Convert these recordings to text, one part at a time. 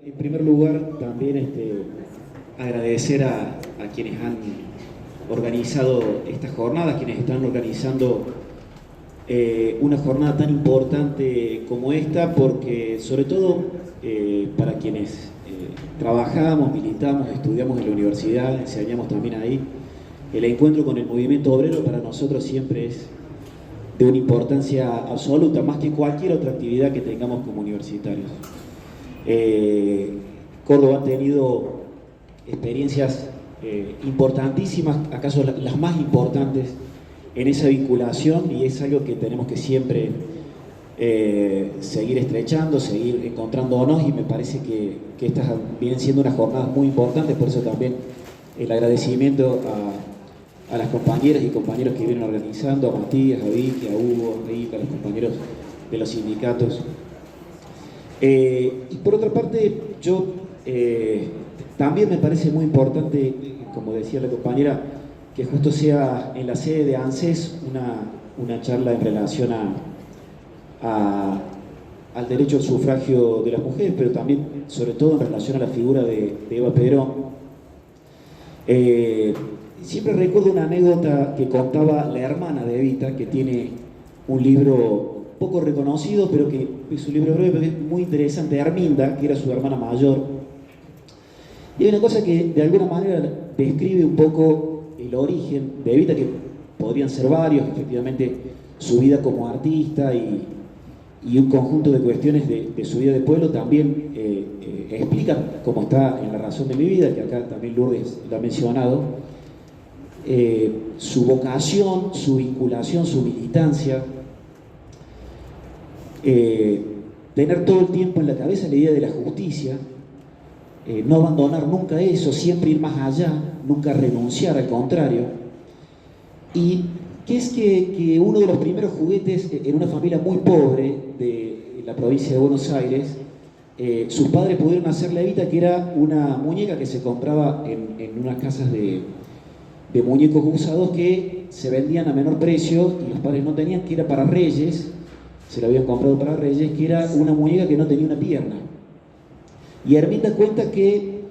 En primer lugar, también agradecer a quienes han organizado esta jornada, quienes están organizando una jornada tan importante como esta, porque sobre todo para quienes trabajamos, militamos, estudiamos en la universidad, enseñamos también ahí, el encuentro con el movimiento obrero para nosotros siempre es de una importancia absoluta, más que cualquier otra actividad que tengamos como universitarios. Córdoba ha tenido experiencias importantísimas, acaso las más importantes en esa vinculación, y es algo que tenemos que siempre seguir estrechando, seguir encontrándonos, y me parece que estas vienen siendo unas jornadas muy importantes. Por eso también el agradecimiento a las compañeras y compañeros que vienen organizando, a Matías, a Vicky, a Hugo, a Rita, a los compañeros de los sindicatos. Y por otra parte, yo también me parece muy importante, como decía la compañera, que justo sea en la sede de ANSES una charla en relación al derecho al sufragio de las mujeres, pero también, sobre todo, en relación a la figura de Eva Perón. Siempre recuerdo una anécdota que contaba la hermana de Evita, que tiene un libro poco reconocido, pero que es un libro breve, pero es muy interesante, Arminda, que era su hermana mayor. Y hay una cosa que de alguna manera describe un poco el origen de Evita, que podrían ser varios, efectivamente su vida como artista y un conjunto de cuestiones de su vida de pueblo también explican, como está en La razón de mi vida, que acá también Lourdes lo ha mencionado, su vocación, su vinculación, su militancia, tener todo el tiempo en la cabeza la idea de la justicia, no abandonar nunca eso, siempre ir más allá, nunca renunciar, al contrario. Y que es que uno de los primeros juguetes en una familia muy pobre de la provincia de Buenos Aires, sus padres pudieron hacer la Evita, que era una muñeca que se compraba en unas casas de muñecos usados que se vendían a menor precio, y los padres no tenían, que era para Reyes, se la habían comprado para Reyes, que era una muñeca que no tenía una pierna. Y Arminda cuenta que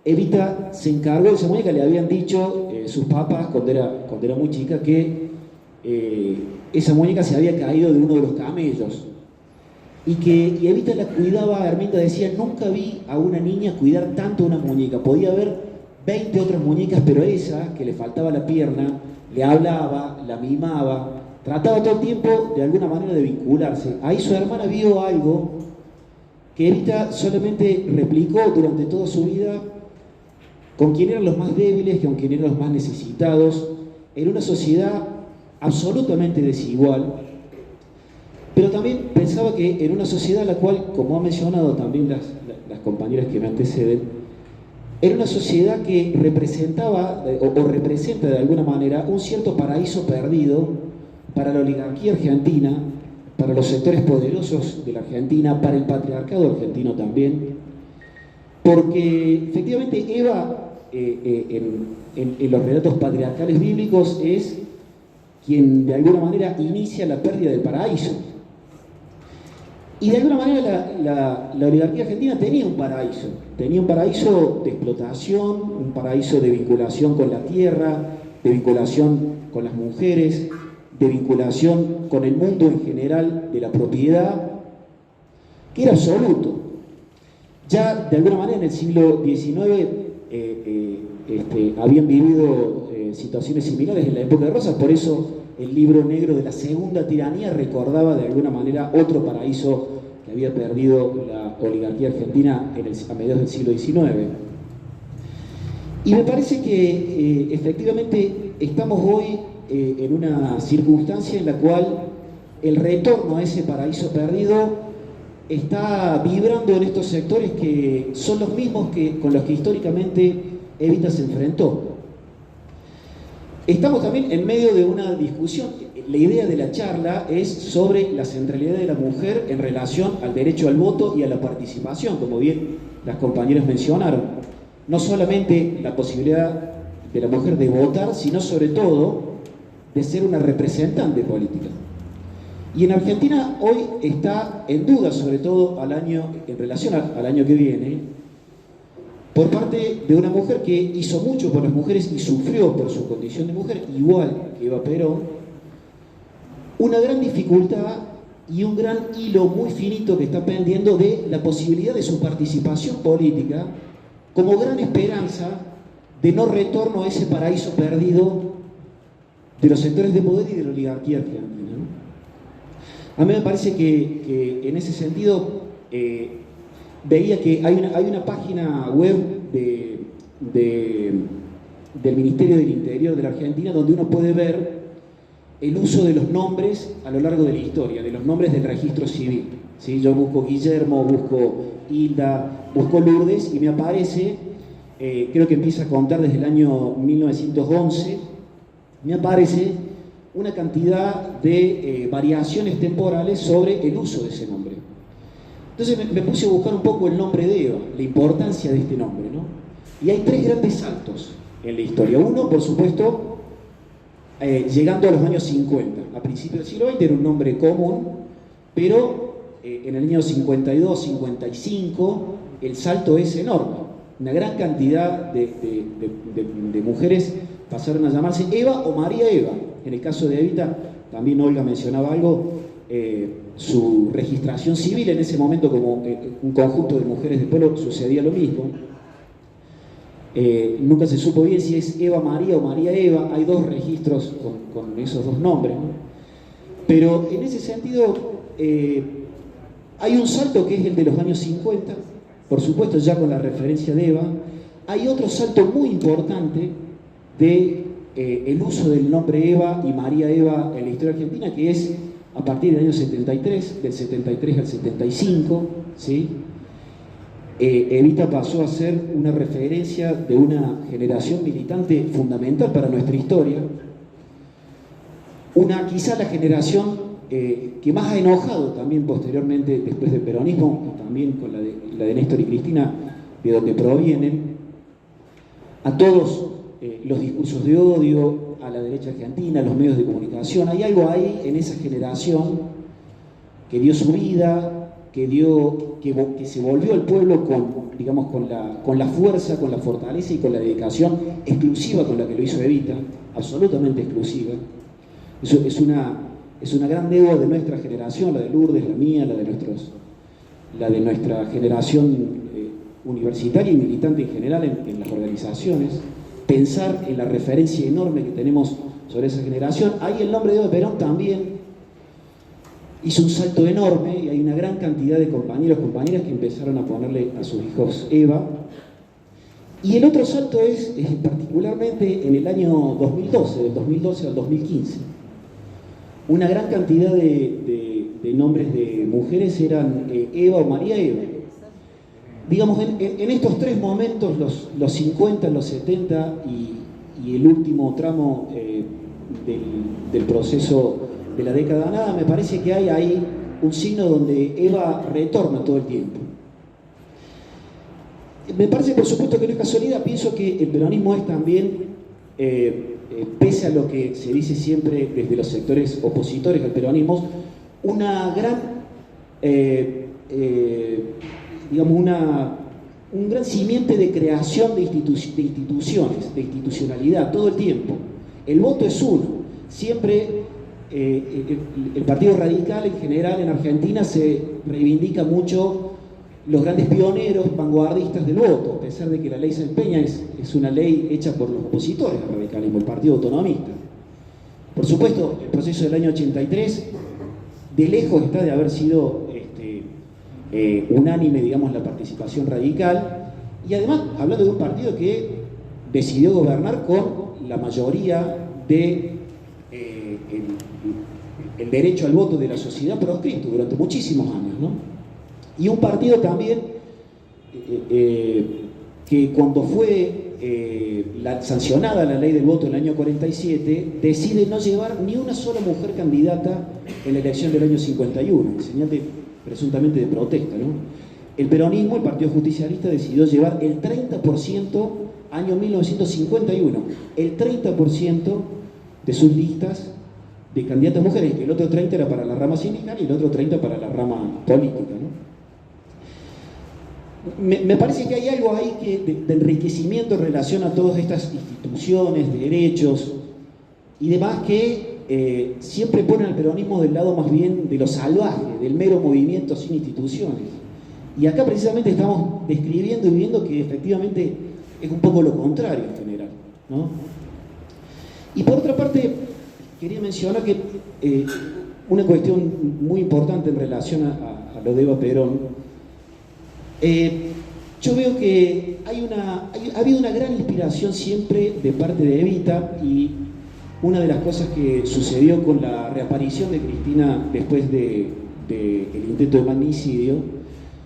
Evita se encargó de esa muñeca, le habían dicho sus papás cuando era muy chica que esa muñeca se había caído de uno de los camellos, y Evita la cuidaba. Arminda decía: nunca vi a una niña cuidar tanto una muñeca, podía haber 20 otras muñecas, pero esa, que le faltaba la pierna, le hablaba, la mimaba, trataba todo el tiempo de alguna manera de vincularse. Ahí su hermana vio algo que Evita solamente replicó durante toda su vida con quien eran los más débiles, con quien eran los más necesitados, en una sociedad absolutamente desigual, pero también pensaba que en una sociedad en la cual, como han mencionado también las compañeras que me anteceden, era una sociedad que representaba o representa de alguna manera un cierto paraíso perdido para la oligarquía argentina, para los sectores poderosos de la Argentina, para el patriarcado argentino también, porque efectivamente Eva en los relatos patriarcales bíblicos es quien de alguna manera inicia la pérdida del paraíso. Y de alguna manera la oligarquía argentina tenía un paraíso de explotación, un paraíso de vinculación con la tierra, de vinculación con las mujeres, de vinculación con el mundo en general de la propiedad, que era absoluto. Ya de alguna manera en el siglo XIX habían vivido situaciones similares en la época de Rosas, por eso el libro negro de la segunda tiranía recordaba de alguna manera otro paraíso que había perdido la oligarquía argentina a mediados del siglo XIX. Y me parece que efectivamente estamos hoy en una circunstancia en la cual el retorno a ese paraíso perdido está vibrando en estos sectores que son los mismos con los que históricamente Evita se enfrentó. Estamos también en medio de una discusión. La idea de la charla es sobre la centralidad de la mujer en relación al derecho al voto y a la participación, como bien las compañeras mencionaron. No solamente la posibilidad de la mujer de votar, sino sobre todo de ser una representante política. Y en Argentina hoy está en duda, sobre todo en relación al año que viene, por parte de una mujer que hizo mucho por las mujeres y sufrió por su condición de mujer, igual que Eva Perón, una gran dificultad y un gran hilo muy finito que está pendiendo de la posibilidad de su participación política como gran esperanza de no retorno a ese paraíso perdido de los sectores de poder y de la oligarquía argentina, ¿no? A mí me parece que en ese sentido veía que hay una página web del Ministerio del Interior de la Argentina donde uno puede ver el uso de los nombres a lo largo de la historia, de los nombres del registro civil, ¿sí? Yo busco Guillermo, busco Hilda, busco Lourdes y me aparece, creo que empieza a contar desde el año 1911, me aparece una cantidad de variaciones temporales sobre el uso de ese nombre. Entonces me puse a buscar un poco el nombre de Eva, la importancia de este nombre, ¿no? Y hay tres grandes saltos en la historia. Uno, por supuesto, llegando a los años 50. A principios del siglo XX era un nombre común, pero en el año 52, 55, el salto es enorme. Una gran cantidad de mujeres pasaron a llamarse Eva o María Eva. En el caso de Evita, también Olga mencionaba algo, su registración civil en ese momento como un conjunto de mujeres del pueblo sucedía lo mismo. Nunca se supo bien si es Eva María o María Eva, hay dos registros con esos dos nombres, ¿no? Pero en ese sentido hay un salto que es el de los años 50, por supuesto ya con la referencia de Eva. Hay otro salto muy importante de el uso del nombre Eva y María Eva en la historia argentina, que es a partir del año 73, del 73 al 75, ¿sí? Evita pasó a ser una referencia de una generación militante fundamental para nuestra historia, quizá la generación que más ha enojado también posteriormente, después del peronismo, y también con la de Néstor y Cristina, de donde provienen, a todos los discursos de odio, a la derecha argentina, a los medios de comunicación. Hay algo ahí en esa generación que dio su vida, que se volvió al pueblo con la fuerza, con la fortaleza y con la dedicación exclusiva con la que lo hizo Evita, absolutamente exclusiva. Eso es una gran deuda de nuestra generación, la de Lourdes, la mía, la de nuestra generación universitaria y militante en general en las organizaciones. Pensar en la referencia enorme que tenemos sobre esa generación. Ahí el nombre de Eva Perón también hizo un salto enorme y hay una gran cantidad de compañeros y compañeras que empezaron a ponerle a sus hijos Eva. Y el otro salto es particularmente en el año 2012, del 2012 al 2015. Una gran cantidad de nombres de mujeres eran Eva o María Eva. Digamos, en estos tres momentos, los 50, los 70 y el último tramo del proceso de la década nada, me parece que hay ahí un signo donde Eva retorna todo el tiempo. Me parece, por supuesto, que no es casualidad. Pienso que el peronismo es también, pese a lo que se dice siempre desde los sectores opositores al peronismo, una gran, un gran simiente de creación de instituciones, de institucionalidad, todo el tiempo. El voto es uno. Siempre el Partido Radical en general en Argentina se reivindica mucho los grandes pioneros, vanguardistas del voto, a pesar de que la ley Sáenz Peña es una ley hecha por los opositores al radicalismo, el Partido Autonomista. Por supuesto, el proceso del año 83, de lejos está de haber sido unánime, digamos, la participación radical, y además hablando de un partido que decidió gobernar con la mayoría de el derecho al voto de la sociedad proscrito durante muchísimos años, ¿no? Y un partido también que cuando fue sancionada la ley del voto en el año 47, decide no llevar ni una sola mujer candidata en la elección del año 51, en señal presuntamente de protesta, ¿no? El peronismo, el Partido Justicialista, decidió llevar el 30%, año 1951, el 30% de sus listas de candidatas mujeres, el otro 30 era para la rama sindical y el otro 30 para la rama política, ¿no? Me parece que hay algo ahí de enriquecimiento en relación a todas estas instituciones, derechos y demás que siempre ponen al peronismo del lado más bien de lo salvaje, del mero movimiento sin instituciones. Y acá precisamente estamos describiendo y viendo que efectivamente es un poco lo contrario en general, ¿no? Y por otra parte, quería mencionar que una cuestión muy importante en relación a lo de Eva Perón. Yo veo que ha habido una gran inspiración siempre de parte de Evita, y una de las cosas que sucedió con la reaparición de Cristina después del intento de magnicidio,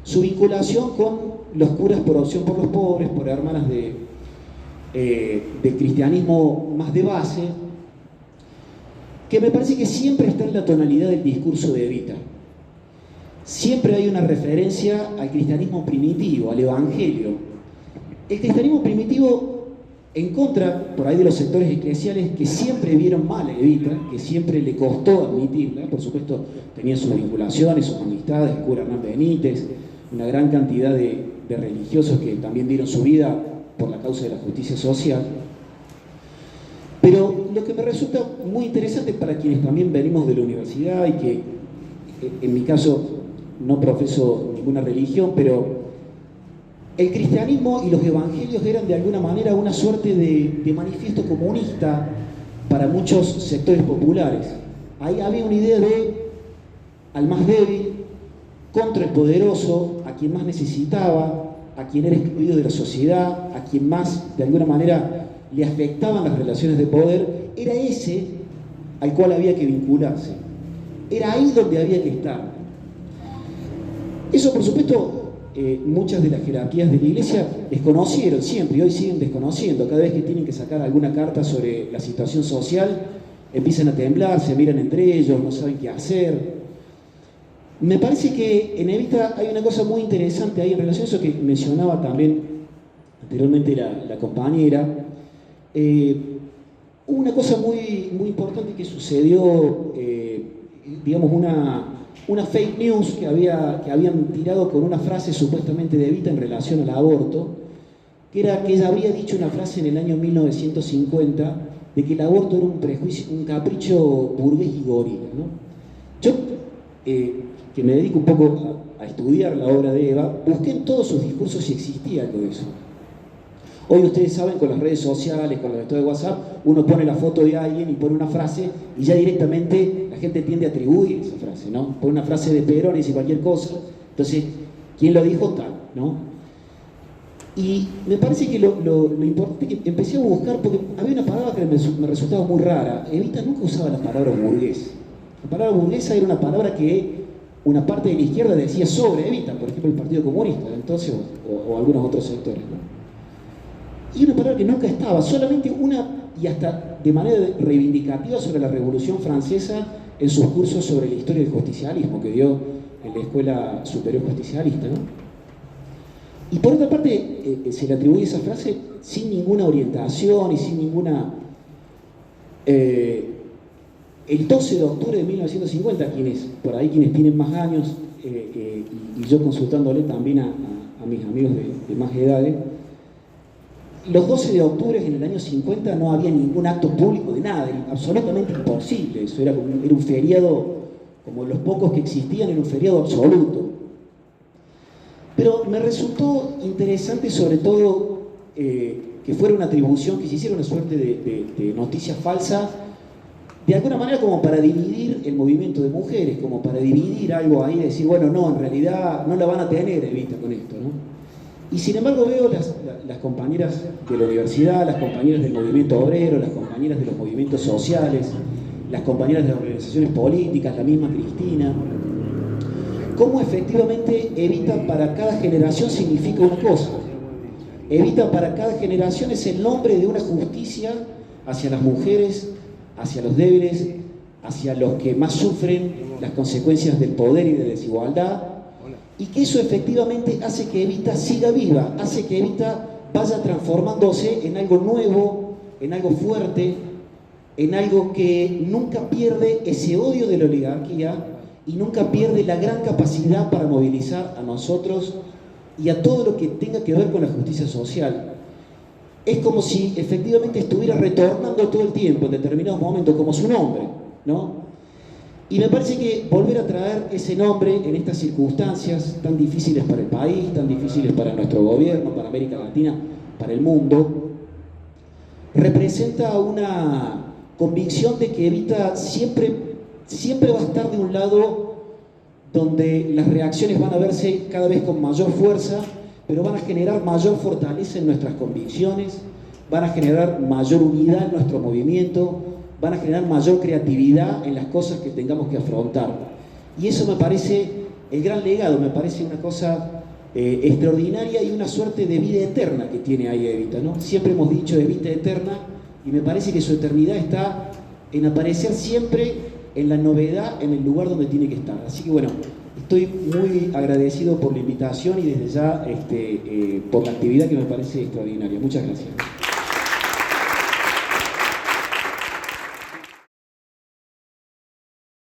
su vinculación con los curas por opción por los pobres, por hermanas del cristianismo más de base, que me parece que siempre está en la tonalidad del discurso de Evita. Siempre hay una referencia al cristianismo primitivo, al evangelio. El cristianismo primitivo, en contra, por ahí, de los sectores eclesiales que siempre vieron mal a Evita, que siempre le costó admitirla. Por supuesto, tenía sus vinculaciones, sus amistades, el cura Hernán Benítez, una gran cantidad de religiosos que también dieron su vida por la causa de la justicia social. Pero lo que me resulta muy interesante para quienes también venimos de la universidad y que, en mi caso, no profeso ninguna religión, pero el cristianismo y los evangelios eran de alguna manera una suerte de manifiesto comunista para muchos sectores populares. Ahí había una idea de al más débil, contra el poderoso, a quien más necesitaba, a quien era excluido de la sociedad, a quien más de alguna manera le afectaban las relaciones de poder. Era ese al cual había que vincularse. Era ahí donde había que estar. Eso, por supuesto, muchas de las jerarquías de la Iglesia desconocieron siempre y hoy siguen desconociendo. Cada vez que tienen que sacar alguna carta sobre la situación social, empiezan a temblar, se miran entre ellos, no saben qué hacer. Me parece que en Evita hay una cosa muy interesante ahí en relación a eso que mencionaba también anteriormente la compañera. Una cosa muy, muy importante que sucedió, digamos, una fake news que habían tirado con una frase supuestamente de Evita en relación al aborto, que era que ella habría dicho una frase en el año 1950 de que el aborto era un prejuicio, un capricho burgués y gorila, ¿no? Yo, que me dedico un poco a estudiar la obra de Eva, busqué en todos sus discursos si existía algo de eso. Hoy ustedes saben, con las redes sociales, con los estados de WhatsApp, uno pone la foto de alguien y pone una frase y ya directamente la gente tiende a atribuir esa frase, ¿no? Pone una frase de Perón y dice cualquier cosa, entonces, ¿quién lo dijo? Tal, ¿no? Y me parece que lo importante es que empecé a buscar, porque había una palabra que me resultaba muy rara. Evita nunca usaba la palabra burgués. La palabra burguesa era una palabra que una parte de la izquierda decía sobre Evita, por ejemplo el Partido Comunista, entonces, o algunos otros sectores, ¿no? Y una palabra que nunca estaba, solamente una, y hasta de manera reivindicativa, sobre la Revolución Francesa en sus cursos sobre la historia del justicialismo que dio en la Escuela Superior Justicialista, ¿no? Y por otra parte, se le atribuye esa frase sin ninguna orientación y sin ninguna... el 12 de octubre de 1950, quienes tienen más años, y yo consultándole también a mis amigos de más edades, los 12 de octubre en el año 50 no había ningún acto público de nada, era absolutamente imposible. Eso era un feriado, como los pocos que existían, era un feriado absoluto. Pero me resultó interesante sobre todo que fuera una atribución, que se hiciera una suerte de noticia falsa, de alguna manera como para dividir el movimiento de mujeres, como para dividir algo ahí, decir, bueno, no, en realidad no la van a tener Evita con esto, ¿no? Y sin embargo veo las compañeras de la universidad, las compañeras del movimiento obrero, las compañeras de los movimientos sociales, las compañeras de las organizaciones políticas, la misma Cristina, cómo efectivamente Evita para cada generación significa una cosa. Evita para cada generación es el nombre de una justicia hacia las mujeres, hacia los débiles, hacia los que más sufren las consecuencias del poder y de la desigualdad, y que eso efectivamente hace que Evita siga viva, hace que Evita vaya transformándose en algo nuevo, en algo fuerte, en algo que nunca pierde ese odio de la oligarquía y nunca pierde la gran capacidad para movilizar a nosotros y a todo lo que tenga que ver con la justicia social. Es como si efectivamente estuviera retornando todo el tiempo en determinados momentos, como su nombre, ¿no? Y me parece que volver a traer ese nombre en estas circunstancias tan difíciles para el país, tan difíciles para nuestro gobierno, para América Latina, para el mundo, representa una convicción de que Evita siempre va a estar de un lado donde las reacciones van a verse cada vez con mayor fuerza, pero van a generar mayor fortaleza en nuestras convicciones, van a generar mayor unidad en nuestro movimiento, van a generar mayor creatividad en las cosas que tengamos que afrontar. Y eso me parece el gran legado, me parece una cosa extraordinaria y una suerte de vida eterna que tiene ahí Evita, ¿no? Siempre hemos dicho Evita eterna, y me parece que su eternidad está en aparecer siempre en la novedad, en el lugar donde tiene que estar. Así que bueno, estoy muy agradecido por la invitación y desde ya por la actividad que me parece extraordinaria. Muchas gracias.